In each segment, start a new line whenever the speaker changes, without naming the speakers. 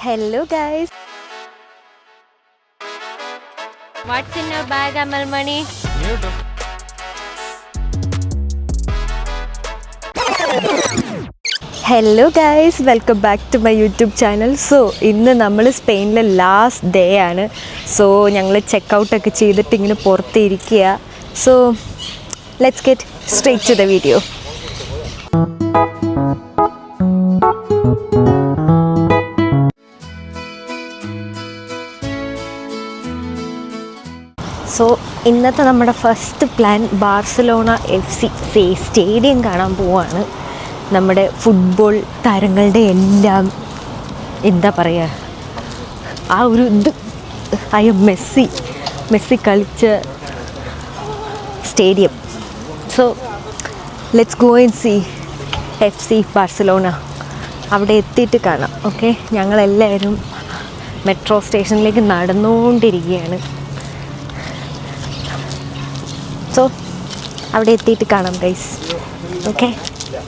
Hello guys. What's in your bag, Amal Mani? Hello guys, welcome back to my YouTube channel. So ഇന്ന് നമ്മൾ സ്പെയിനിലെ last day ആണ്. So ഞങ്ങൾ ചെക്കൗട്ടൊക്കെ ചെയ്തിട്ട് ഇങ്ങനെ പുറത്തിരിക്കുക. So let's get straight to the video. So ഇന്നത്തെ നമ്മുടെ first plan Barcelona FC stadium കാണാൻ പോവാണ്. നമ്മുടെ ഫുട്ബോൾ താരങ്ങളുടെ എല്ലാം എന്താ പറയുക, ആ ഒരു ഇത് മെസ്സി കളിച്ച stadium. So let's go and see FC Barcelona. അവിടെ എത്തിയിട്ട് കാണാം. ഓക്കെ, ഞങ്ങളെല്ലാവരും മെട്രോ സ്റ്റേഷനിലേക്ക് നടന്നുകൊണ്ടിരിക്കുകയാണ്. സോ അവിടെ എത്തിയിട്ട് കാണാം ഗൈസ്. ഓക്കെ,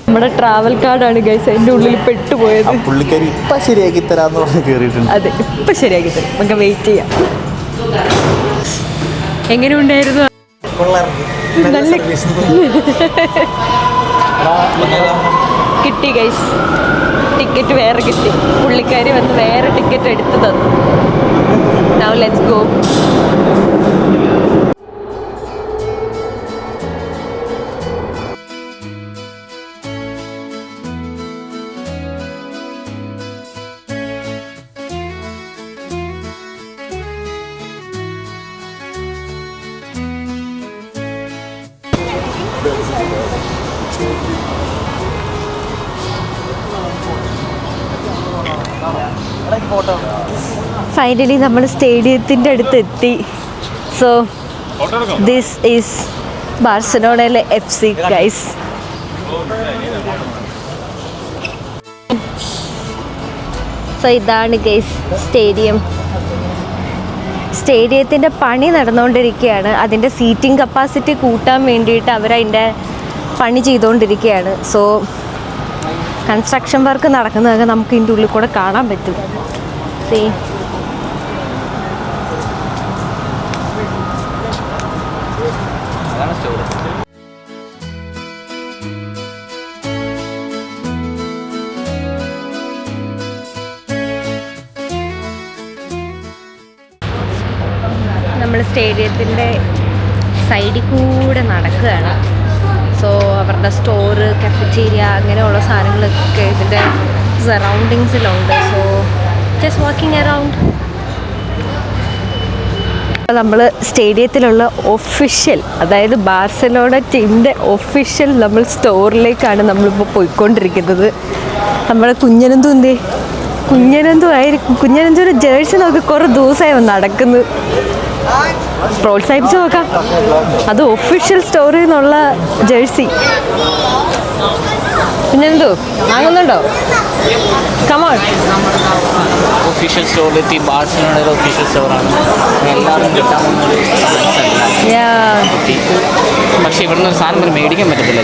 നമ്മുടെ ട്രാവൽ കാർഡാണ് ഗൈസ് അതിൻ്റെ ഉള്ളിൽ പെട്ടുപോയത്.
പുള്ളിക്കാരി ഇപ്പം ശരിയാക്കി തരാമെന്ന് പറഞ്ഞ് കയറിയിട്ടുണ്ട്.
അതെ, ഇപ്പം ശരിയാക്കി തരും. നമുക്ക് വെയിറ്റ് ചെയ്യാം. എങ്ങനെയുണ്ടായിരുന്നു? നല്ല കിട്ടി ഗൈസ്, ടിക്കറ്റ് വേറെ കിട്ടി. പുള്ളിക്കാരി വന്ന് വേറെ ടിക്കറ്റ് എടുത്ത് തന്നു. Now let's go. ഫൈനലി നമ്മൾ സ്റ്റേഡിയത്തിൻ്റെ അടുത്ത് എത്തി. സോ ദിസ് ഈസ് ബാർസലോണയിലെ FC ഗൈസ്. സോ ഇതാണ് ഗൈസ് സ്റ്റേഡിയത്തിൻ്റെ പണി നടന്നുകൊണ്ടിരിക്കുകയാണ്. അതിൻ്റെ സീറ്റിംഗ് കപ്പാസിറ്റി കൂട്ടാൻ വേണ്ടിയിട്ട് അവരതിൻ്റെ പണി ചെയ്തുകൊണ്ടിരിക്കുകയാണ്. സോ കൺസ്ട്രക്ഷൻ വർക്ക് നടക്കുന്നതൊക്കെ നമുക്ക് ഇതിൻ്റെ ഉള്ളിൽ കൂടെ കാണാൻ പറ്റും. സീ, നമ്മൾ സ്റ്റേഡിയത്തിൻ്റെ സൈഡിൽ കൂടെ നടക്കുകയാണ്. സോ അവരുടെ സ്റ്റോറ്, കഫറ്റീരിയ അങ്ങനെയുള്ള സാധനങ്ങളൊക്കെ ഇതിൻ്റെ സറൗണ്ടിങ്സിലുണ്ട്. So just walking around. നമ്മൾ സ്റ്റേഡിയത്തിലുള്ള ഒഫീഷ്യൽ, അതായത് ബാർസലോണ ടീമിൻ്റെ ഒഫീഷ്യൽ നമ്മൾ സ്റ്റോറിലേക്കാണ് നമ്മളിപ്പോൾ പോയിക്കൊണ്ടിരിക്കുന്നത്. നമ്മുടെ കുഞ്ഞനന്തുവിൻ്റെ ജേഴ്സി നോക്കി കുറേ ദിവസമായി നടക്കുന്നു. പ്രോത്സാഹിപ്പിച്ച് നോക്കാം. അത് ഒഫീഷ്യൽ സ്റ്റോറിൽ നിന്നുള്ള ജേഴ്സി. കുഞ്ഞനന്തു വാങ്ങുന്നുണ്ടോ? കമോൺ.
ഒഫീഷ്യൽ സ്റ്റോറിലെത്തി. ബാർസലോണയുടെ ഒഫീഷ്യൽ സ്റ്റോറാണ്. എല്ലാവരും കിട്ടാൻ പക്ഷെ ഇവിടുന്ന് ഒരു സാധനം മേടിക്കാൻ പറ്റത്തില്ല.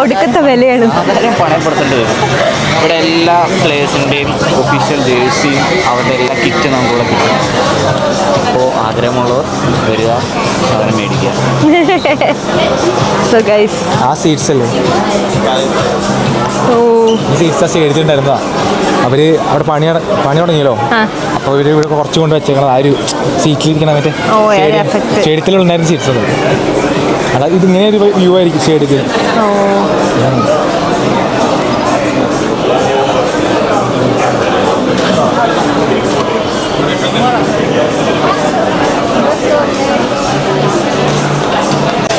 ഒടുക്കത്തെ വിലയാണ്.
അതായത് പണയപ്പെടുത്തേണ്ടി വരും. ഇവിടെ എല്ലാ പ്ലേയേഴ്സിൻ്റെയും ഒഫീഷ്യൽ ജേഴ്സിയും അവരുടെ എല്ലാ കിറ്റ് നമുക്കുള്ള കിട്ടും. അപ്പോൾ ആഗ്രഹമുള്ളവർ വരിക, സാധനം മേടിക്കുക.
സോ ഗൈസ്,
ആ സീറ്റ്സ് അല്ലേ, സീറ്റ്സ് സ്റ്റേഡിയത്തിലുണ്ടായിരുന്നതാ. അവർ അവിടെ പണി തുടങ്ങിയല്ലോ. അപ്പോൾ ഇവർ ഇവിടെ കുറച്ച് കൊണ്ട് വെച്ചേക്കണത് ആ ഒരു സീറ്റിലിരിക്കണം. മറ്റേ സ്റ്റേഡിയത്തിലുണ്ടായിരുന്ന സീറ്റ്സ് അത്. അതായത് ഇതിങ്ങനെ ഒരു വ്യൂ ആയിരിക്കും സ്റ്റേഡിയത്തിൽ.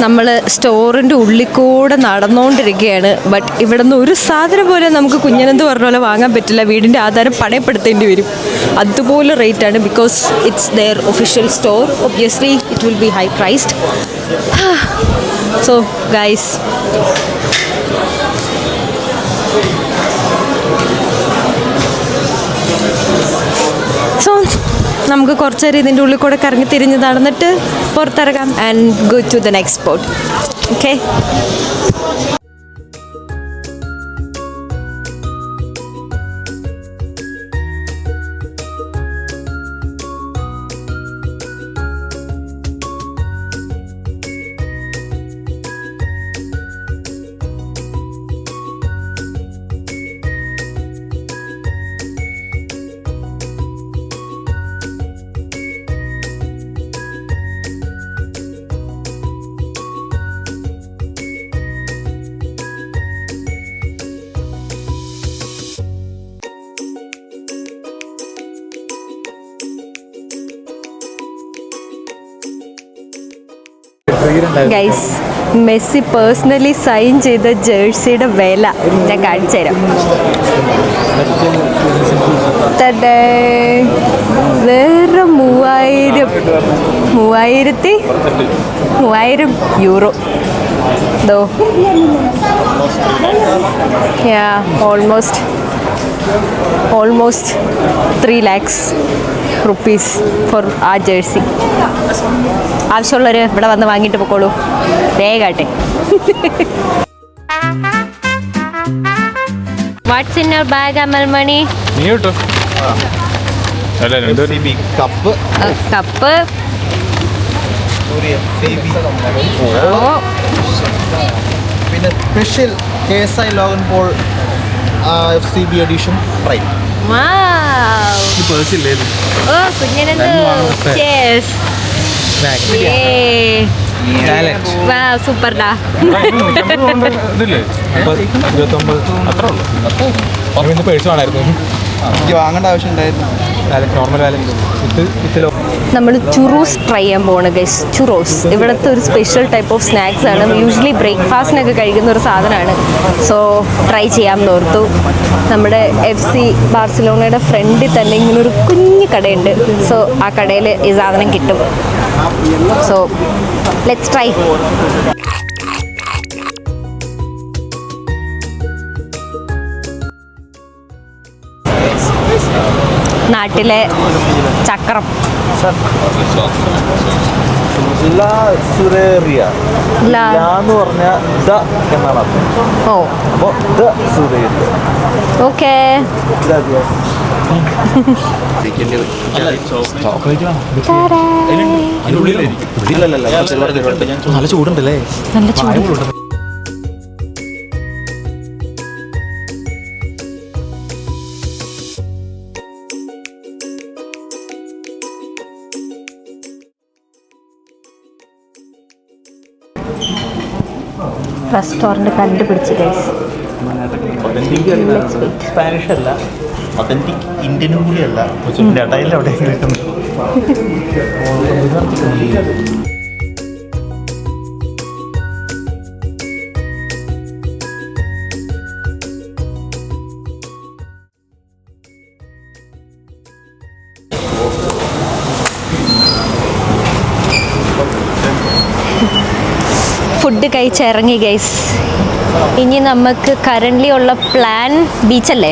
നമ്മൾ സ്റ്റോറിൻ്റെ ഉള്ളിൽ കൂടെ നടന്നുകൊണ്ടിരിക്കുകയാണ്. ബട്ട് ഇവിടെ നിന്ന് ഒരു സാധനം പോലെ നമുക്ക് കുഞ്ഞനന്ത് പറഞ്ഞ പോലെ വാങ്ങാൻ പറ്റില്ല. വീടിൻ്റെ ആധാരം പണയപ്പെടുത്തേണ്ടി വരും. അതുപോലെ റേറ്റാണ്. Because it's their official store. Obviously it will be high priced. So guys, so നമുക്ക് കുറച്ച് നേരം ഇതിൻ്റെ ഉള്ളിൽ കൂടെ കറങ്ങി തിരിഞ്ഞ് നടന്നിട്ട് പുറത്തിറങ്ങാം and go to the next spot. Okay, guys, Messi personally sign ചെയ്ത ജേഴ്സിയുടെ വില ഞാൻ കാണിച്ചു തരാം. വേറെ 3000 euro. Though almost 3 lakhs rupees for ആ ജേഴ്സി. ആവശ്യമുള്ളവർ ഇവിടെ വന്ന് വാങ്ങിയിട്ട് പൊക്കോളൂ. വേഗാട്ടെ. What's in your bag Amalmani?
Cup
cup,
പിന്നെ special KSI Logan Paul FCB edition prime.
ഓ കുഞ്ഞിനെന്ത് സൂപ്പർഡാ.
പേഴ്സ് വേണമായിരുന്നു,
എനിക്ക് വാങ്ങേണ്ട ആവശ്യം ഉണ്ടായിരുന്നു.
നോർമൽ വാലറ്റ്
നമ്മൾ ചുറൂസ് ട്രൈ ചെയ്യാൻ പോവാണ് ഗൈസ്. ചുറോസ് ഇവിടുത്തെ ഒരു സ്പെഷ്യൽ ടൈപ്പ് ഓഫ് സ്നാക്സ് ആണ്. യൂഷ്വലി ബ്രേക്ക്ഫാസ്റ്റിനൊക്കെ കഴിക്കുന്ന ഒരു സാധനമാണ്. സോ ട്രൈ ചെയ്യാമെന്ന് ഓർത്തു. നമ്മുടെ FC ബാർസിലോണയുടെ ഫ്രണ്ടിൽ തന്നെ ഇങ്ങനെ ഒരു കുഞ്ഞു കടയുണ്ട്. സോ ആ കടയിൽ ഈ സാധനം കിട്ടും. So let's try. നാട്ടിലെ ചക്രം.
എന്ന് പറഞ്ഞ എന്നാണ് അർത്ഥം.
ഓ
അപ്പോൾ
ഓക്കെ.
നല്ല ചൂടുണ്ടല്ലേ?
നല്ല ചൂട്. റെസ്റ്റോറൻറ്റ് കണ്ടുപിടിച്ച് ഗൈസ്.
സ്പാനിഷ് അല്ല, ഒതന്റിക് ഇന്ത്യനും കൂടി അല്ല. ഇടയിൽ എവിടെയെങ്കിലും കിട്ടുന്നു.
ഫുഡ് കഴിച്ചിറങ്ങി ഗൈസ്. ഇനി നമുക്ക് കറൻ്റ്ലി ഉള്ള പ്ലാൻ ബീച്ചല്ലേ?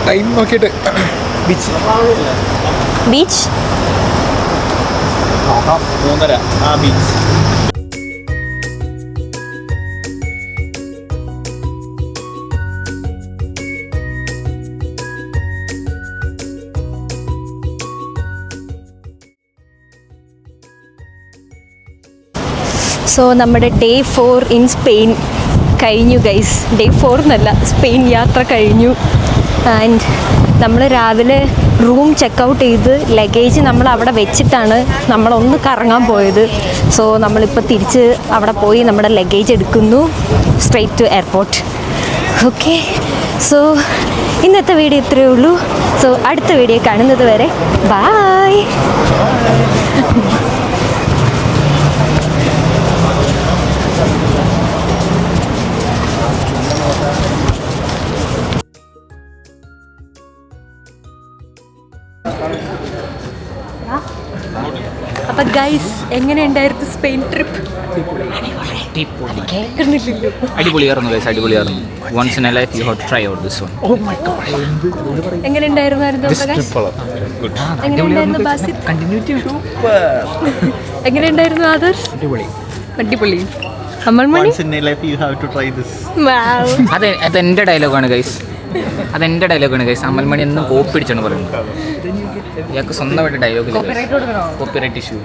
ടൈം നോക്കിയിട്ട്
ബീച്ച്
3:30 ആ ബീച്ച്.
സോ നമ്മുടെ ഡേ 4 ഇൻ സ്പെയിൻ കഴിഞ്ഞു ഗൈസ്. ഡേ 4 എന്നല്ല, സ്പെയിൻ യാത്ര കഴിഞ്ഞു. ആൻഡ് നമ്മൾ രാവിലെ റൂം ചെക്കൗട്ട് ചെയ്ത് ലഗേജ് നമ്മൾ അവിടെ വെച്ചിട്ടാണ് നമ്മളൊന്ന് കറങ്ങാൻ പോയത്. സോ നമ്മളിപ്പോൾ തിരിച്ച് അവിടെ പോയി നമ്മുടെ ലഗേജ് എടുക്കുന്നു, straight to airport. Okay, so ഇന്നത്തെ വീഡിയോ ഇത്രയേ ഉള്ളൂ. സോ അടുത്ത വീഡിയോ കാണുന്നത് വരെ ബായ്. അപ്പം ഗൈസ്, എങ്ങനെയുണ്ടായിരുന്നു സ്പെയിൻ ട്രിപ്പ്? കേൾക്കുന്നില്ലല്ലോ.
അടിപൊളിയായിരുന്നു ഗൈസ്, അടിപൊളിയായിരുന്നു. Once in a life you have to try out this one.
എങ്ങനെയുണ്ടായിരുന്നു? എങ്ങനെയുണ്ടായിരുന്നു ബാസിൽ? എങ്ങനെയുണ്ടായിരുന്നു ആദർശ്? അടിപൊളി. അമൽമണി?
അതെന്റെ ഡയലോഗാണ് ഗൈസ്, അതെന്റെ ഡയലോഗാണ് ഗൈസ്. അമൽമണി എന്നും കോപ്പി അടിച്ചാണ് പറയുന്നത്. ഇയാൾക്ക് സ്വന്തമായിട്ട് ഡയലോഗ് കോപ്പിറൈറ്റ് ഇഷ്യൂ.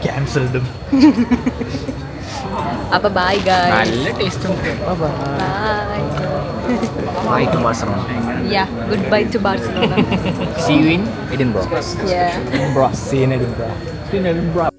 ക്യാൻസൽഡും.
അപ്പൊ ബൈ ഗൈസ്.
നല്ല ടേസ്റ്റ് ഉണ്ട്. Bye to Barcelona.
Yeah, goodbye to Barcelona.
See you in Edinburgh.
Yeah.
Edinburgh. See you in Edinburgh.